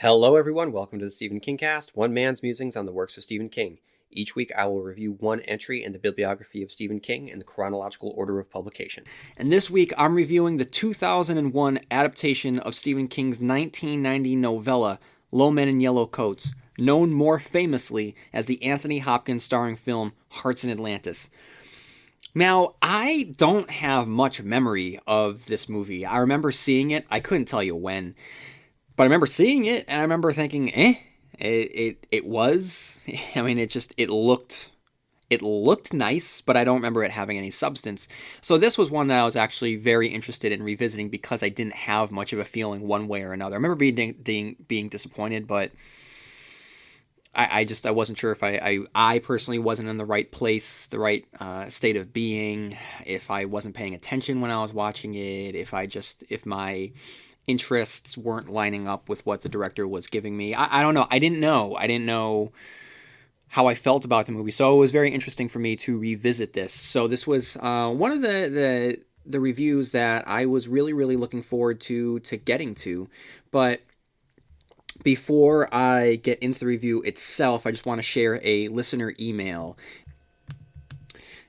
Hello, everyone. Welcome to the Stephen Kingcast, one man's musings on the works of Stephen King. Each week, I will review one entry in the bibliography of Stephen King in the chronological order of publication. And this week, I'm reviewing the 2001 adaptation of Stephen King's 1990 novella, Low Men in Yellow Coats, known more famously as the Anthony Hopkins starring film Hearts In Atlantis. Now, I don't have much memory of this movie. I remember seeing it. I couldn't tell you when. But I remember seeing it, and I remember thinking, it was. I mean, it looked nice, but I don't remember it having any substance. So this was one that I was actually very interested in revisiting because I didn't have much of a feeling one way or another. I remember being disappointed, but I wasn't sure if I personally wasn't in the right place, the right state of being, if I wasn't paying attention when I was watching it, if my interests weren't lining up with what the director was giving me. I don't know. I didn't know how I felt about the movie. So it was very interesting for me to revisit this. So this was one of the reviews that I was really, really looking forward to getting to. But before I get into the review itself, I just want to share a listener email.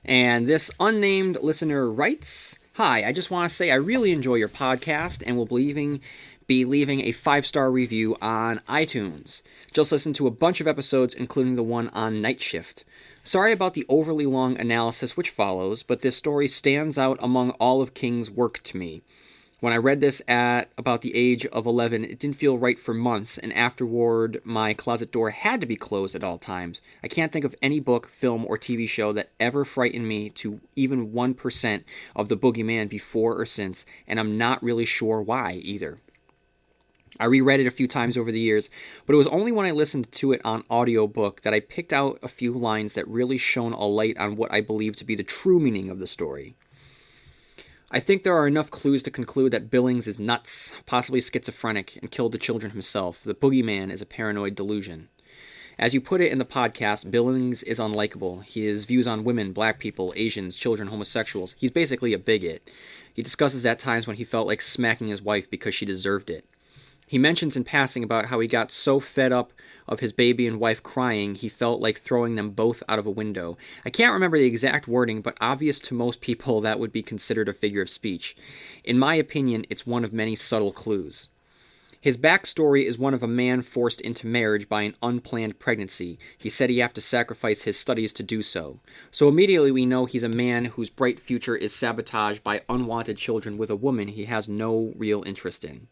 And this unnamed listener writes, "Hi, I just want to say I really enjoy your podcast and will be leaving a 5-star review on iTunes. Just listened to a bunch of episodes, including the one on Night Shift. Sorry about the overly long analysis which follows, but this story stands out among all of King's work to me. When I read this at about the age of 11, it didn't feel right for months, and afterward, my closet door had to be closed at all times. I can't think of any book, film, or TV show that ever frightened me to even 1% of the boogeyman before or since, and I'm not really sure why either. I reread it a few times over the years, but it was only when I listened to it on audiobook that I picked out a few lines that really shone a light on what I believe to be the true meaning of the story. I think there are enough clues to conclude that Billings is nuts, possibly schizophrenic, and killed the children himself. The boogeyman is a paranoid delusion. As you put it in the podcast, Billings is unlikable. His views on women, black people, Asians, children, homosexuals. He's basically a bigot. He discusses at times when he felt like smacking his wife because she deserved it. He mentions in passing about how he got so fed up of his baby and wife crying, he felt like throwing them both out of a window. I can't remember the exact wording, but obvious to most people that would be considered a figure of speech. In my opinion, it's one of many subtle clues. His backstory is one of a man forced into marriage by an unplanned pregnancy. He said he had to sacrifice his studies to do so. So immediately we know he's a man whose bright future is sabotaged by unwanted children with a woman he has no real interest in.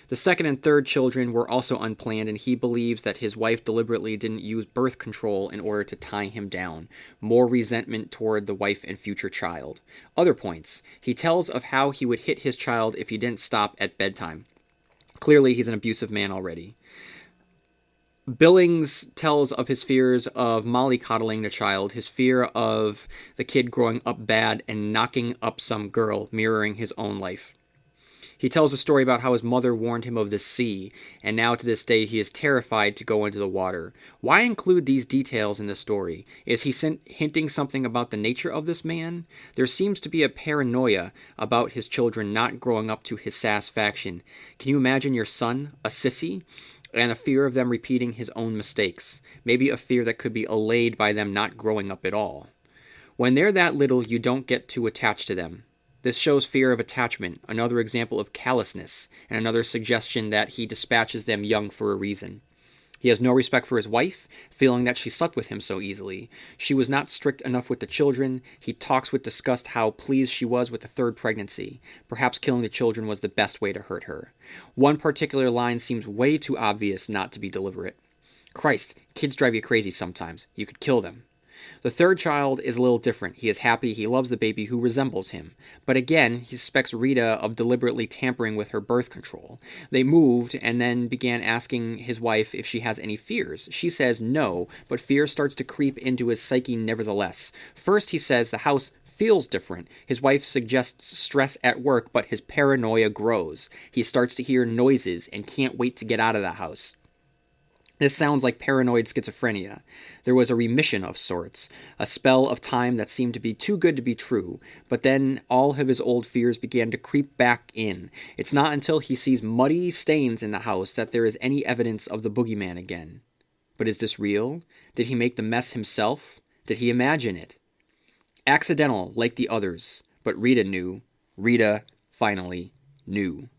The second and third children were also unplanned, and he believes that his wife deliberately didn't use birth control in order to tie him down. More resentment toward the wife and future child. Other points. He tells of how he would hit his child if he didn't stop at bedtime. Clearly, he's an abusive man already. Billings tells of his fears of mollycoddling the child, his fear of the kid growing up bad and knocking up some girl, mirroring his own life. He tells a story about how his mother warned him of the sea, and now to this day he is terrified to go into the water. Why include these details in the story? Is he hinting something about the nature of this man? There seems to be a paranoia about his children not growing up to his satisfaction. Can you imagine your son, a sissy, and a fear of them repeating his own mistakes? Maybe a fear that could be allayed by them not growing up at all. When they're that little, you don't get too attached to them. This shows fear of attachment, another example of callousness, and another suggestion that he dispatches them young for a reason. He has no respect for his wife, feeling that she slept with him so easily. She was not strict enough with the children. He talks with disgust how pleased she was with the third pregnancy. Perhaps killing the children was the best way to hurt her. One particular line seems way too obvious not to be deliberate. Christ, kids drive you crazy sometimes. You could kill them. The third child is a little different. He is happy, he loves the baby who resembles him. But again, he suspects Rita of deliberately tampering with her birth control. They moved and then began asking his wife if she has any fears. She says no, but fear starts to creep into his psyche nevertheless. First he says the house feels different. His wife suggests stress at work, but his paranoia grows. He starts to hear noises and can't wait to get out of the house. This sounds like paranoid schizophrenia. There was a remission of sorts, a spell of time that seemed to be too good to be true, but then all of his old fears began to creep back in. It's not until he sees muddy stains in the house that there is any evidence of the boogeyman again. But is this real? Did he make the mess himself? Did he imagine it? Accidental, like the others, but Rita knew. Rita, finally, knew.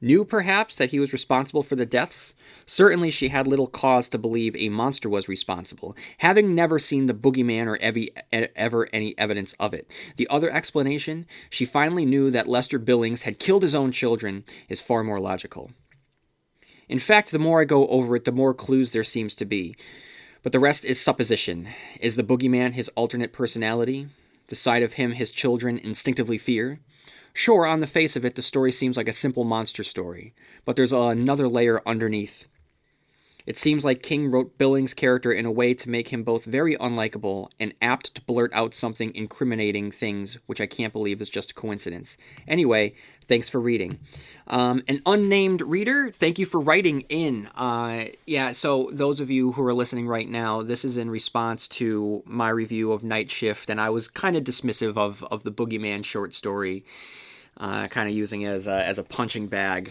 Knew, perhaps, that he was responsible for the deaths? Certainly she had little cause to believe a monster was responsible, having never seen the boogeyman or ever any evidence of it. The other explanation, she finally knew that Lester Billings had killed his own children, is far more logical. In fact, the more I go over it, the more clues there seems to be. But the rest is supposition. Is the boogeyman his alternate personality? The side of him his children instinctively fear? Sure, on the face of it, the story seems like a simple monster story, but there's another layer underneath. It seems like King wrote Billings' character in a way to make him both very unlikable and apt to blurt out something incriminating things, which I can't believe is just a coincidence. Anyway, thanks for reading. An unnamed reader, thank you for writing in. So those of you who are listening right now, this is in response to my review of Night Shift, and I was kind of dismissive of the Boogeyman short story, kind of using it as a punching bag,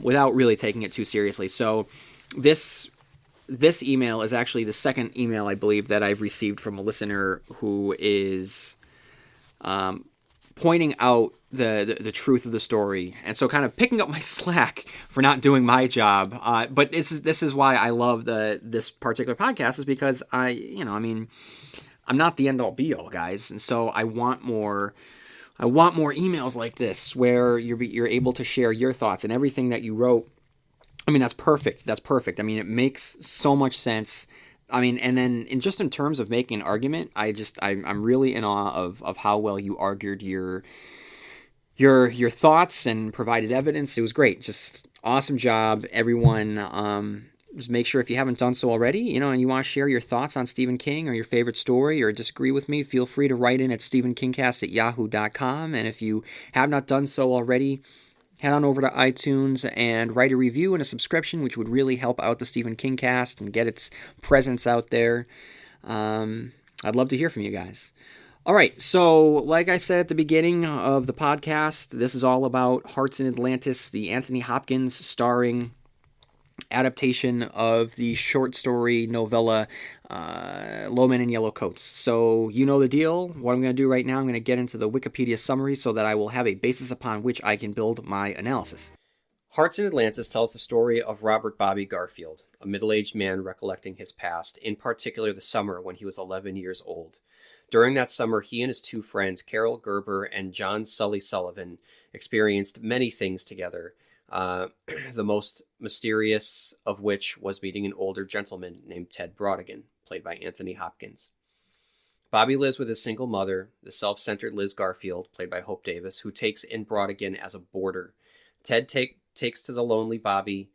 without really taking it too seriously. So this email is actually the second email, I believe, that I've received from a listener who is pointing out the truth of the story, and so kind of picking up my slack for not doing my job. But this is why I love this particular podcast, is because I'm not the end all be all, guys, and so I want more emails like this where you're able to share your thoughts and everything that you wrote. I mean, that's perfect. I mean, it makes so much sense. I mean, and then in terms of making an argument, I'm really in awe of how well you argued your thoughts and provided evidence. It was great. Just awesome job, everyone. Just make sure, if you haven't done so already, and you want to share your thoughts on Stephen King or your favorite story or disagree with me, feel free to write in at stephenkingcast@yahoo.com. And if you have not done so already, head on over to iTunes and write a review and a subscription, which would really help out the Stephen Kingcast and get its presence out there. I'd love to hear from you guys. All right, so like I said at the beginning of the podcast, this is all about Hearts in Atlantis, the Anthony Hopkins starring adaptation of the short story novella Low Men in Yellow Coats. So you know the deal. What I'm going to do right now, I'm going to get into the Wikipedia summary so that I will have a basis upon which I can build my analysis. Hearts in Atlantis tells the story of Robert Bobby Garfield, a middle-aged man recollecting his past, in particular the summer when he was 11 years old. During that summer, he and his two friends, Carol Gerber and John Sully Sullivan, experienced many things together. The most mysterious of which was meeting an older gentleman named Ted Brautigan, played by Anthony Hopkins. Bobby lives with his single mother, the self-centered Liz Garfield, played by Hope Davis, who takes in Brautigan as a boarder. Ted takes to the lonely Bobby,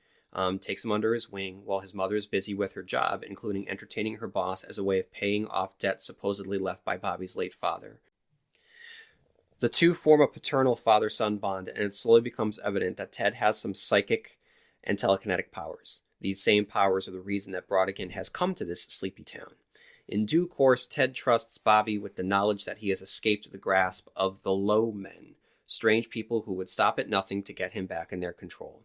takes him under his wing, while his mother is busy with her job, including entertaining her boss as a way of paying off debt supposedly left by Bobby's late father. The two form a paternal father-son bond, and it slowly becomes evident that Ted has some psychic and telekinetic powers. These same powers are the reason that Brautigan has come to this sleepy town. In due course, Ted trusts Bobby with the knowledge that he has escaped the grasp of the Low Men, strange people who would stop at nothing to get him back in their control.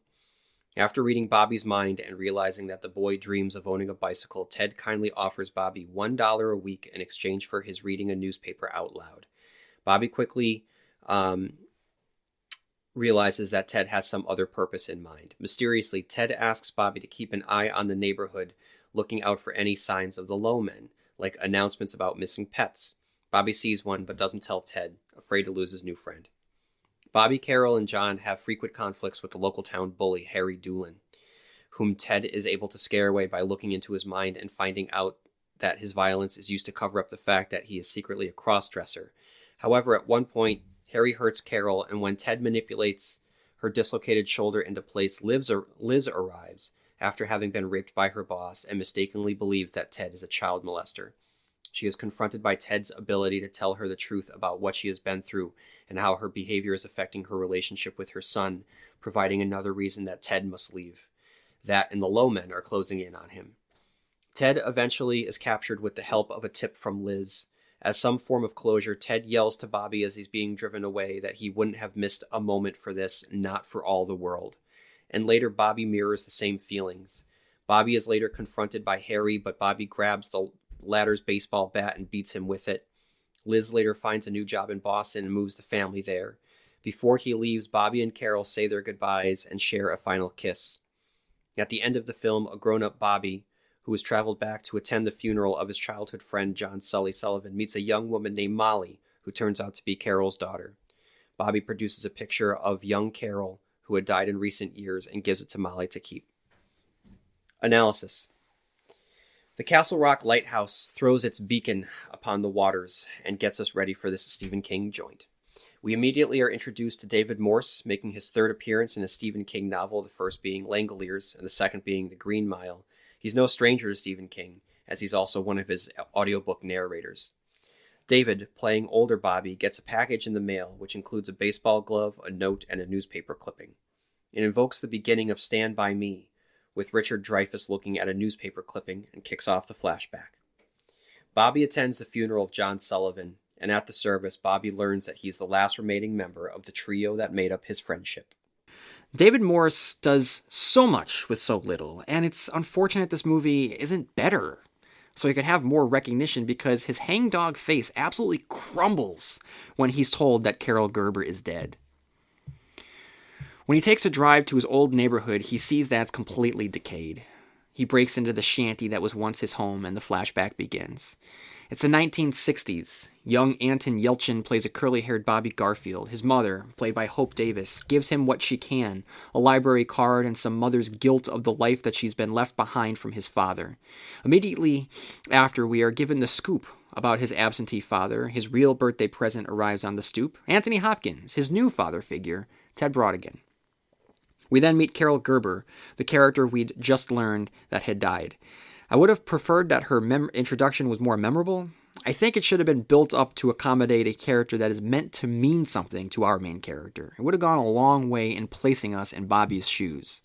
After reading Bobby's mind and realizing that the boy dreams of owning a bicycle, Ted kindly offers Bobby $1 a week in exchange for his reading a newspaper out loud. Bobby quickly realizes that Ted has some other purpose in mind. Mysteriously, Ted asks Bobby to keep an eye on the neighborhood, looking out for any signs of the Low Men, like announcements about missing pets. Bobby sees one but doesn't tell Ted, afraid to lose his new friend. Bobby, Carol, and John have frequent conflicts with the local town bully, Harry Doolin, whom Ted is able to scare away by looking into his mind and finding out that his violence is used to cover up the fact that he is secretly a cross-dresser. However, at one point, Harry hurts Carol, and when Ted manipulates her dislocated shoulder into place, Liz arrives after having been raped by her boss and mistakenly believes that Ted is a child molester. She is confronted by Ted's ability to tell her the truth about what she has been through and how her behavior is affecting her relationship with her son, providing another reason that Ted must leave. That and the low men are closing in on him. Ted eventually is captured with the help of a tip from Liz. As some form of closure, Ted yells to Bobby as he's being driven away that he wouldn't have missed a moment for this, not for all the world. And later, Bobby mirrors the same feelings. Bobby is later confronted by Harry, but Bobby grabs the latter's baseball bat and beats him with it. Liz later finds a new job in Boston and moves the family there. Before he leaves, Bobby and Carol say their goodbyes and share a final kiss. At the end of the film, a grown-up Bobby, who has traveled back to attend the funeral of his childhood friend John Sully Sullivan, meets a young woman named Molly, who turns out to be Carol's daughter. Bobby produces a picture of young Carol, who had died in recent years, and gives it to Molly to keep. Analysis. The Castle Rock Lighthouse throws its beacon upon the waters and gets us ready for this Stephen King joint. We immediately are introduced to David Morse, making his third appearance in a Stephen King novel, the first being Langoliers and the second being The Green Mile. He's no stranger to Stephen King, as he's also one of his audiobook narrators. David, playing older Bobby, gets a package in the mail, which includes a baseball glove, a note, and a newspaper clipping. It invokes the beginning of Stand By Me, with Richard Dreyfuss looking at a newspaper clipping, and kicks off the flashback. Bobby attends the funeral of John Sullivan, and at the service, Bobby learns that he's the last remaining member of the trio that made up his friendship. David Morse does so much with so little, and it's unfortunate this movie isn't better, so he could have more recognition, because his hangdog face absolutely crumbles when he's told that Carol Gerber is dead. When he takes a drive to his old neighborhood, he sees that it's completely decayed. He breaks into the shanty that was once his home, and the flashback begins. It's the 1960s. Young Anton Yelchin plays a curly-haired Bobby Garfield. His mother, played by Hope Davis, gives him what she can, a library card and some mother's guilt of the life that she's been left behind from his father. Immediately after, we are given the scoop about his absentee father. His real birthday present arrives on the stoop. Anthony Hopkins, his new father figure, Ted Brautigan. We then meet Carol Gerber, the character we'd just learned that had died. I would have preferred that her introduction was more memorable. I think it should have been built up to accommodate a character that is meant to mean something to our main character. It would have gone a long way in placing us in Bobby's shoes.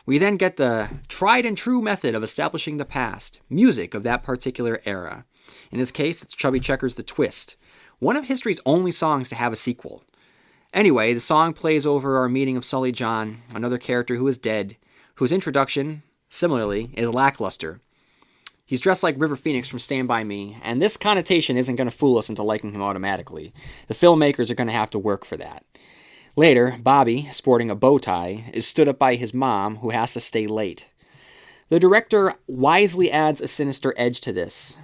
We then get the tried and true method of establishing the past, music of that particular era. In this case, it's Chubby Checker's The Twist, one of history's only songs to have a sequel. Anyway, the song plays over our meeting of Sully John, another character who is dead, whose introduction, similarly, is lackluster. He's dressed like River Phoenix from Stand By Me, and this connotation isn't going to fool us into liking him automatically. The filmmakers are going to have to work for that. Later, Bobby, sporting a bow tie, is stood up by his mom, who has to stay late. The director wisely adds a sinister edge to this,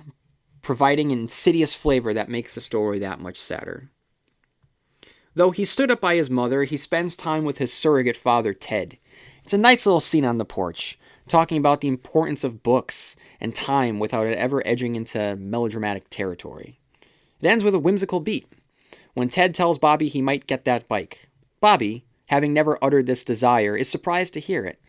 providing an insidious flavor that makes the story that much sadder. Though he stood up by his mother, he spends time with his surrogate father, Ted. It's a nice little scene on the porch, talking about the importance of books and time without it ever edging into melodramatic territory. It ends with a whimsical beat, when Ted tells Bobby he might get that bike. Bobby, having never uttered this desire, is surprised to hear it.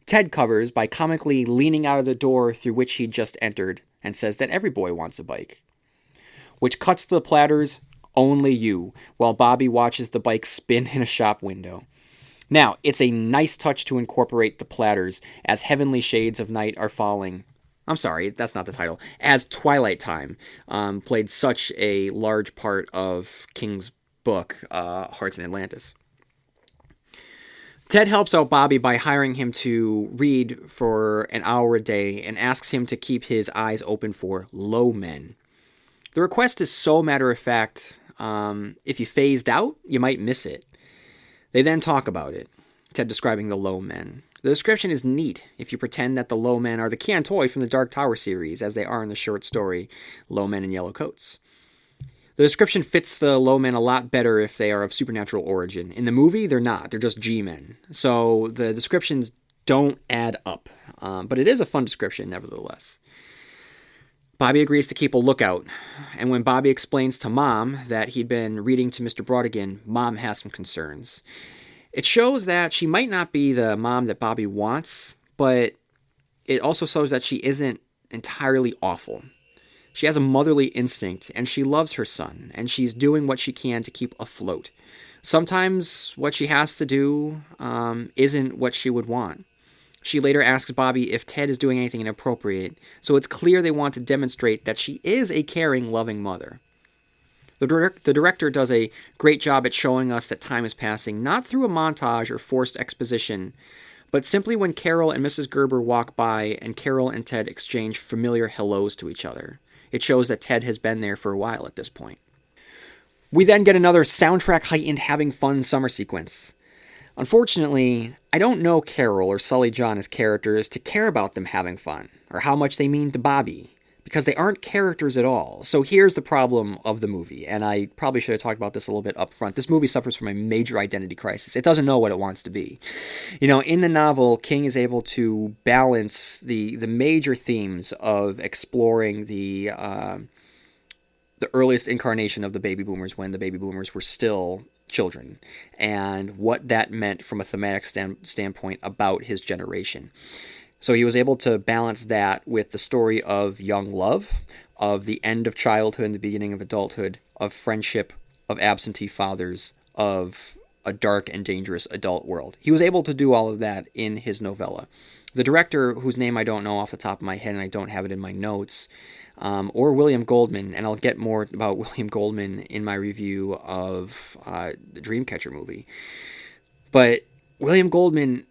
Ted covers by comically leaning out of the door through which he'd just entered, and says that every boy wants a bike. Which cuts to the platters, "Only you," while Bobby watches the bike spin in a shop window. Now, it's a nice touch to incorporate the platters as heavenly shades of night are falling. I'm sorry, that's not the title. As Twilight Time played such a large part of King's book, Hearts in Atlantis. Ted helps out Bobby by hiring him to read for an hour a day and asks him to keep his eyes open for low men. The request is so matter-of-fact, if you phased out, you might miss it. They then talk about it, Ted describing the low men. The description is neat if you pretend that the low men are the Cantoi from the Dark Tower series, as they are in the short story Low Men in Yellow Coats. The description fits the low men a lot better if they are of supernatural origin. In the movie, they're not. They're just G-men. So the descriptions don't add up. But it is a fun description, nevertheless. Bobby agrees to keep a lookout, and when Bobby explains to Mom that he'd been reading to Mr. Brautigan, Mom has some concerns. It shows that she might not be the mom that Bobby wants, but it also shows that she isn't entirely awful. She has a motherly instinct, and she loves her son, and she's doing what she can to keep afloat. Sometimes what she has to do isn't what she would want. She later asks Bobby if Ted is doing anything inappropriate, so it's clear they want to demonstrate that she is a caring, loving mother. The director does a great job at showing us that time is passing, not through a montage or forced exposition, but simply when Carol and Mrs. Gerber walk by and Carol and Ted exchange familiar hellos to each other. It shows that Ted has been there for a while at this point. We then get another soundtrack-heightened having fun summer sequence. Unfortunately, I don't know Carol or Sully John as characters to care about them having fun, or how much they mean to Bobby, because they aren't characters at all. So here's the problem of the movie, and I probably should have talked about this a little bit up front. This movie suffers from a major identity crisis. It doesn't know what it wants to be. In the novel, King is able to balance the major themes of exploring the earliest incarnation of the baby boomers when the baby boomers were still children, and what that meant from a thematic standpoint about his generation. So he was able to balance that with the story of young love, of the end of childhood and the beginning of adulthood, of friendship, of absentee fathers, of a dark and dangerous adult world. He was able to do all of that in his novella. The director, whose name I don't know off the top of my head and I don't have it in my notes, or William Goldman, and I'll get more about William Goldman in my review of the Dreamcatcher movie. But William Goldman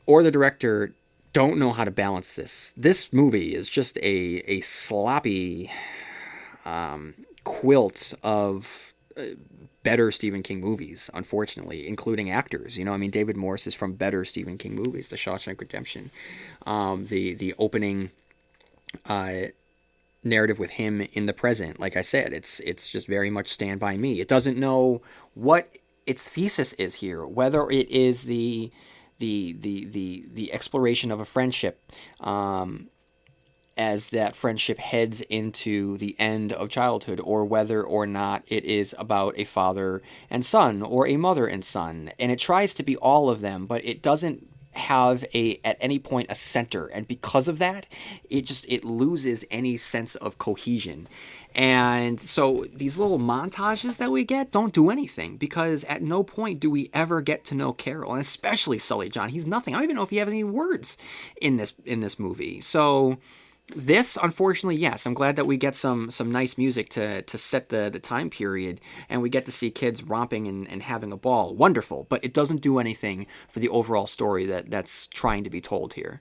or the director don't know how to balance this. This movie is just a sloppy quilt of better Stephen King movies, unfortunately, including actors. David Morse is from better Stephen King movies, The Shawshank Redemption. The opening narrative with him in the present, like I said, it's just very much Stand By Me. It doesn't know what its thesis is here, whether it is the exploration of a friendship as that friendship heads into the end of childhood, or whether or not it is about a father and son or a mother and son. And it tries to be all of them, but it doesn't have at any point a center, and because of that it loses any sense of cohesion. And so these little montages that we get don't do anything, because at no point do we ever get to know Carol, and especially Sully John. He's nothing. I don't even know if he has any words in this movie. So this, unfortunately, yes, I'm glad that we get some nice music to set the time period, and we get to see kids romping and having a ball. Wonderful, but it doesn't do anything for the overall story that's trying to be told here.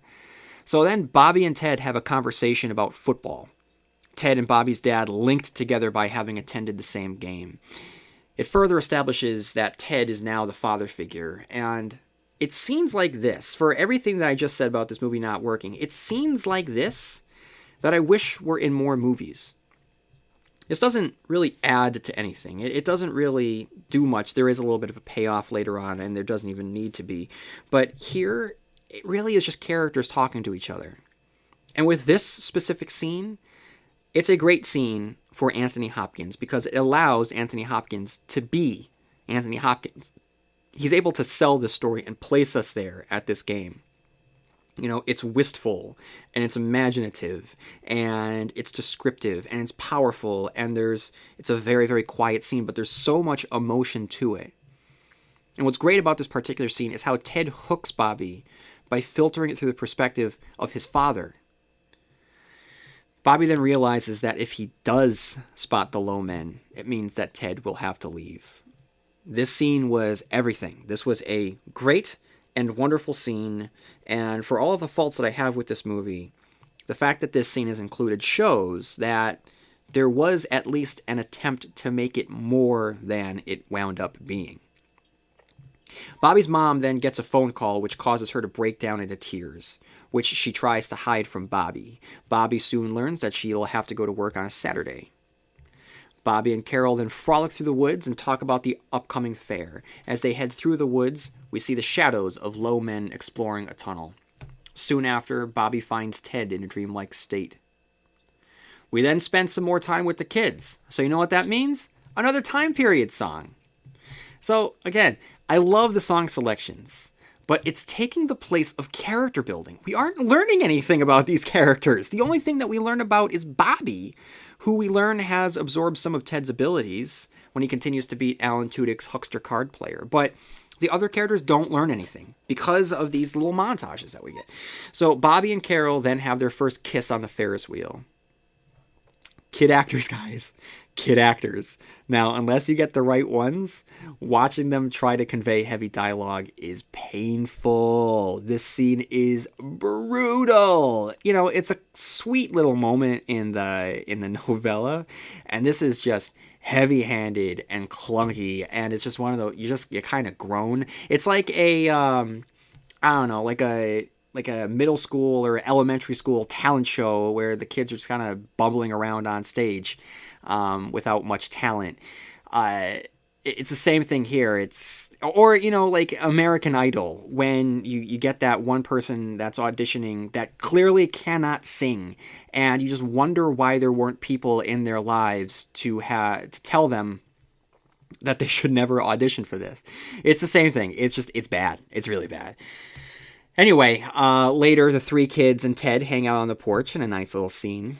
So then Bobby and Ted have a conversation about football. Ted and Bobby's dad linked together by having attended the same game. It further establishes that Ted is now the father figure, and it scenes like this, for everything that I just said about this movie not working, it's scenes like this that I wish were in more movies. This doesn't really add to anything. It doesn't really do much. There is a little bit of a payoff later on, and there doesn't even need to be. But here, it really is just characters talking to each other. And with this specific scene, it's a great scene for Anthony Hopkins, because it allows Anthony Hopkins to be Anthony Hopkins. He's able to sell this story and place us there at this game. It's wistful, and it's imaginative, and it's descriptive, and it's powerful, and it's a very, very quiet scene, but there's so much emotion to it. And what's great about this particular scene is how Ted hooks Bobby by filtering it through the perspective of his father. Bobby then realizes that if he does spot the low men, it means that Ted will have to leave. This scene was everything. This was a great and wonderful scene, and for all of the faults that I have with this movie, the fact that this scene is included shows that there was at least an attempt to make it more than it wound up being. Bobby's mom then gets a phone call which causes her to break down into tears, which she tries to hide from Bobby. Bobby soon learns that she'll have to go to work on a Saturday. Bobby and Carol then frolic through the woods and talk about the upcoming fair. As they head through the woods, we see the shadows of low men exploring a tunnel. Soon after, Bobby finds Ted in a dreamlike state. We then spend some more time with the kids. So you know what that means? Another time period song. So again, I love the song selections, but it's taking the place of character building. We aren't learning anything about these characters. The only thing that we learn about is Bobby, who we learn has absorbed some of Ted's abilities when he continues to beat Alan Tudyk's huckster card player. But the other characters don't learn anything because of these little montages that we get. So Bobby and Carol then have their first kiss on the Ferris wheel. Kid actors, guys. Kid actors. Now, unless you get the right ones, watching them try to convey heavy dialogue is painful. This scene is brutal. You know, it's a sweet little moment in the novella, and this is just heavy-handed and clunky, and it's just one of those, you kind of groan. It's like a I don't know, like a middle school or elementary school talent show where the kids are just kind of bumbling around on stage without much talent. It's the same thing here. Or, you know, like American Idol, when you get that one person that's auditioning that clearly cannot sing, and you just wonder why there weren't people in their lives to tell them that they should never audition for this. It's the same thing. It's bad. It's really bad. Anyway, later the three kids and Ted hang out on the porch in a nice little scene.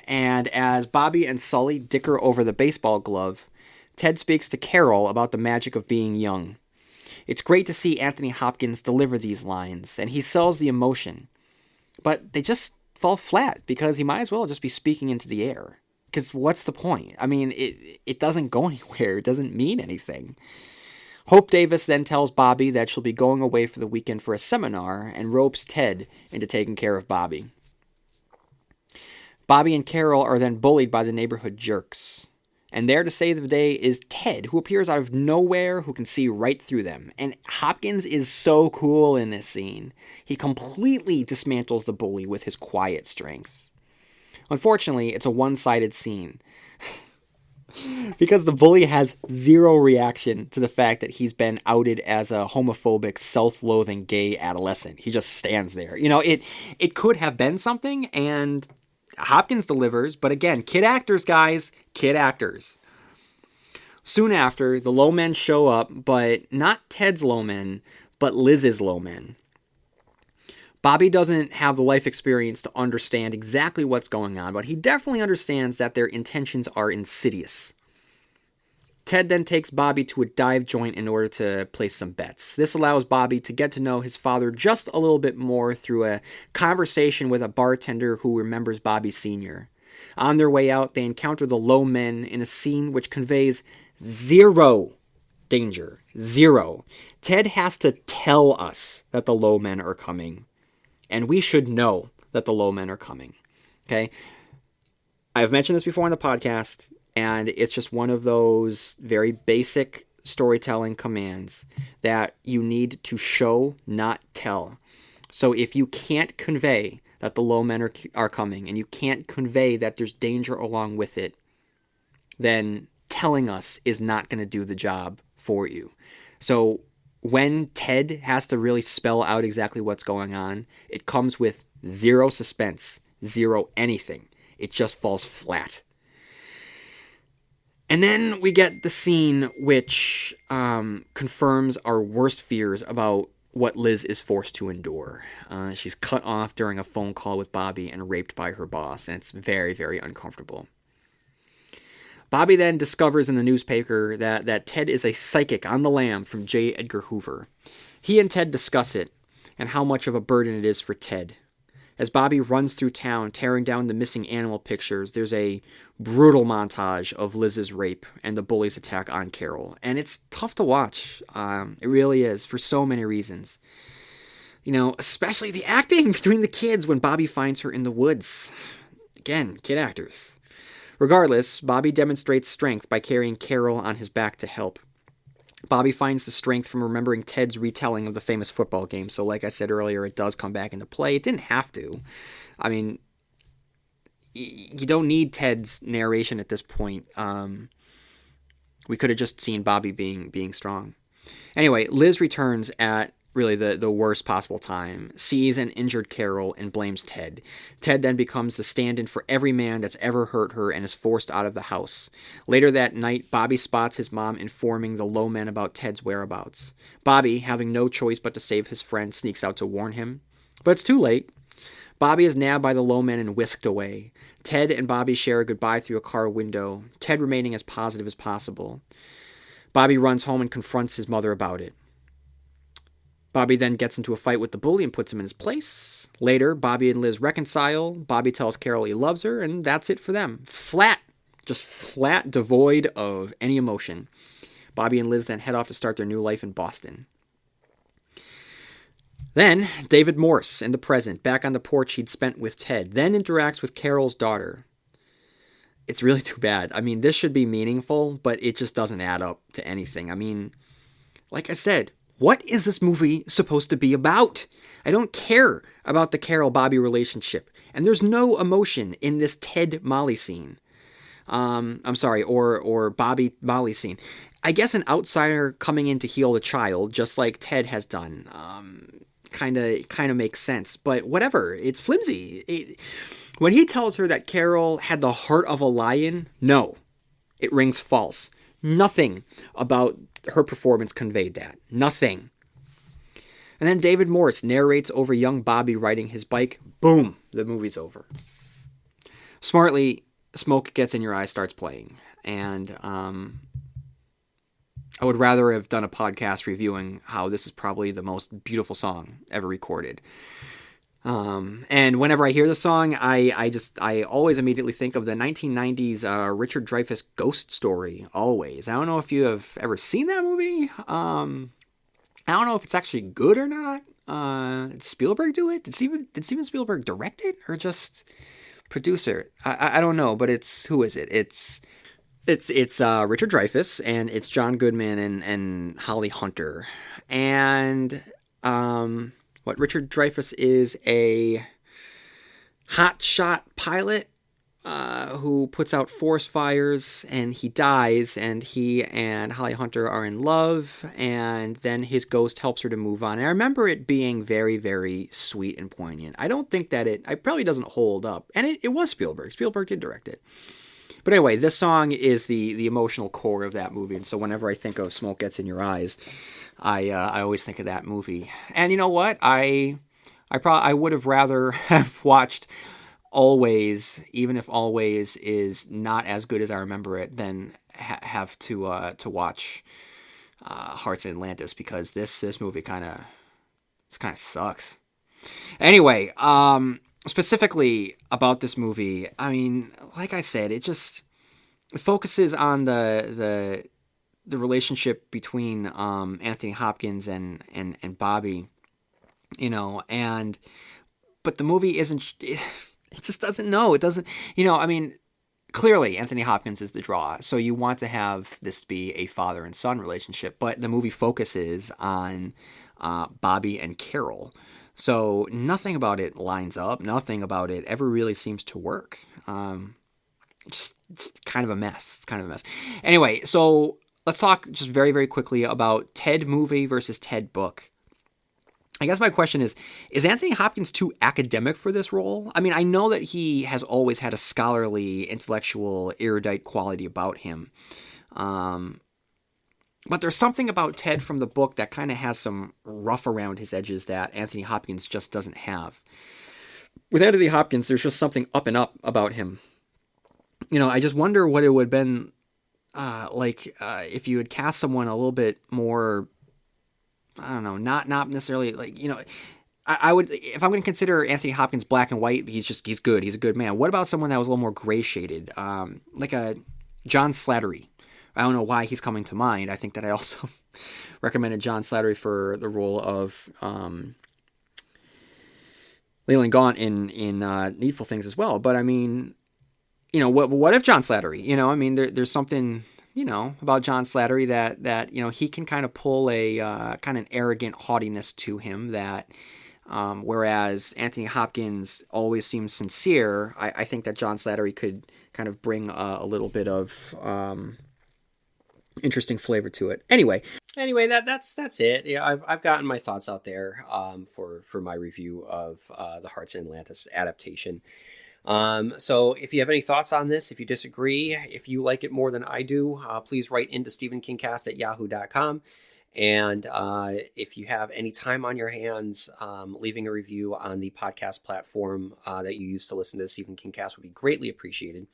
And as Bobby and Sully dicker over the baseball glove, Ted speaks to Carol about the magic of being young. It's great to see Anthony Hopkins deliver these lines, and he sells the emotion. But they just fall flat because he might as well just be speaking into the air. Because what's the point? I mean, it doesn't go anywhere. It doesn't mean anything. Hope Davis then tells Bobby that she'll be going away for the weekend for a seminar and ropes Ted into taking care of Bobby. Bobby and Carol are then bullied by the neighborhood jerks. And there to save the day is Ted, who appears out of nowhere, who can see right through them. And Hopkins is so cool in this scene. He completely dismantles the bully with his quiet strength. Unfortunately, it's a one-sided scene. Because the bully has zero reaction to the fact that he's been outed as a homophobic, self-loathing gay adolescent. He just stands there. You know, it could have been something, and Hopkins delivers, but again, kid actors, guys, kid actors. Soon after, the low men show up, but not Ted's low men, but Liz's low men. Bobby doesn't have the life experience to understand exactly what's going on, but he definitely understands that their intentions are insidious. Ted then takes Bobby to a dive joint in order to place some bets. This allows Bobby to get to know his father just a little bit more through a conversation with a bartender who remembers Bobby Sr. On their way out, they encounter the low men in a scene which conveys zero danger. Zero. Ted has to tell us that the low men are coming. And we should know that the low men are coming. Okay? I've mentioned this before on the podcast, and it's just one of those very basic storytelling commands that you need to show, not tell. So if you can't convey that the low men are coming, and you can't convey that there's danger along with it, then telling us is not going to do the job for you. So when Ted has to really spell out exactly what's going on, it comes with zero suspense, zero anything. It just falls flat. And then we get the scene which confirms our worst fears about what Liz is forced to endure. She's cut off during a phone call with Bobby and raped by her boss, and it's very, very uncomfortable. Bobby then discovers in the newspaper that Ted is a psychic on the lam from J. Edgar Hoover. He and Ted discuss it, and how much of a burden it is for Ted. As Bobby runs through town, tearing down the missing animal pictures, there's a brutal montage of Liz's rape and the bully's attack on Carol. And it's tough to watch. It really is, for so many reasons. You know, especially the acting between the kids when Bobby finds her in the woods. Again, kid actors. Regardless, Bobby demonstrates strength by carrying Carol on his back to help. Bobby finds the strength from remembering Ted's retelling of the famous football game. So like I said earlier, it does come back into play. It didn't have to. I mean, you don't need Ted's narration at this point. We could have just seen Bobby being strong. Anyway, Liz returns at really the worst possible time, sees an injured Carol, and blames Ted. Ted then becomes the stand-in for every man that's ever hurt her and is forced out of the house. Later that night, Bobby spots his mom informing the low men about Ted's whereabouts. Bobby, having no choice but to save his friend, sneaks out to warn him. But it's too late. Bobby is nabbed by the low men and whisked away. Ted and Bobby share a goodbye through a car window, Ted remaining as positive as possible. Bobby runs home and confronts his mother about it. Bobby then gets into a fight with the bully and puts him in his place. Later, Bobby and Liz reconcile. Bobby tells Carol he loves her, and that's it for them. Flat. Just flat, devoid of any emotion. Bobby and Liz then head off to start their new life in Boston. Then, David Morse, in the present, back on the porch he'd spent with Ted, then interacts with Carol's daughter. It's really too bad. I mean, this should be meaningful, but it just doesn't add up to anything. I mean, like I said, what is this movie supposed to be about? I don't care about the Carol-Bobby relationship, and there's no emotion in this Ted-Molly scene. I'm sorry, or Bobby-Molly scene. I guess an outsider coming in to heal the child, just like Ted has done, kind of makes sense. But whatever, it's flimsy. When he tells her that Carol had the heart of a lion, no, it rings false. Nothing about her performance conveyed that. Nothing. And then David Morse narrates over young Bobby riding his bike. Boom, the movie's over. Smartly, Smoke Gets in Your Eyes starts playing. And I would rather have done a podcast reviewing how this is probably the most beautiful song ever recorded. And whenever I hear the song, I always immediately think of the 1990s Richard Dreyfuss Ghost Story. Always. I don't know if you have ever seen that movie. I don't know if it's actually good or not. Did Spielberg do it? Did Steven Spielberg direct it or just produce it? I don't know, but who is it? It's Richard Dreyfuss, and it's John Goodman and Holly Hunter. And what Richard Dreyfuss is a hotshot pilot who puts out forest fires, and he dies, and he and Holly Hunter are in love, and then his ghost helps her to move on. And I remember it being very, very sweet and poignant. I don't think that it probably doesn't hold up. And it was Spielberg. Spielberg did direct it. But anyway, this song is the emotional core of that movie, and so whenever I think of Smoke Gets in Your Eyes, I always think of that movie. And you know what? I would have rather have watched Always, even if Always is not as good as I remember it, than have to watch Hearts in Atlantis, because this movie kind of sucks. Anyway, specifically about this movie, I mean, like I said, it focuses on the relationship between Anthony Hopkins and Bobby, but the movie isn't. It just doesn't know. It doesn't, I mean, clearly Anthony Hopkins is the draw. So you want to have this be a father and son relationship, but the movie focuses on Bobby and Carol. So nothing about it lines up. Nothing about it ever really seems to work. Just kind of a mess. It's kind of a mess. Anyway, so let's talk just very, very quickly about Ted movie versus Ted book. I guess my question is Anthony Hopkins too academic for this role? I mean, I know that he has always had a scholarly, intellectual, erudite quality about him. But there's something about Ted from the book that kind of has some rough around his edges that Anthony Hopkins just doesn't have. With Anthony Hopkins, there's just something up and up about him. I just wonder what it would have been like if you had cast someone a little bit more, I don't know, not necessarily like, I would, if I'm going to consider Anthony Hopkins black and white, he's good. He's a good man. What about someone that was a little more gray shaded? Like a John Slattery. I don't know why he's coming to mind. I think that I also recommended John Slattery for the role of Leland Gaunt in Needful Things as well. But I mean, what if John Slattery? I mean, there's something, about John Slattery that he can kind of pull a kind of an arrogant haughtiness to him that, whereas Anthony Hopkins always seems sincere. I think that John Slattery could kind of bring a little bit of interesting flavor to it. Anyway, that's it. Yeah, I've gotten my thoughts out there for my review of the Hearts in Atlantis adaptation. So if you have any thoughts on this, if you disagree, if you like it more than I do, please write into stephenkingcast@yahoo.com. And if you have any time on your hands, leaving a review on the podcast platform that you use to listen to the Stephen Kingcast would be greatly appreciated.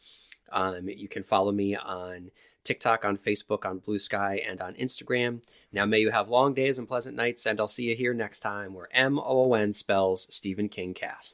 You can follow me on TikTok, on Facebook, on Blue Sky, and on Instagram. Now may you have long days and pleasant nights, and I'll see you here next time where MOON spells Stephen Kingcast.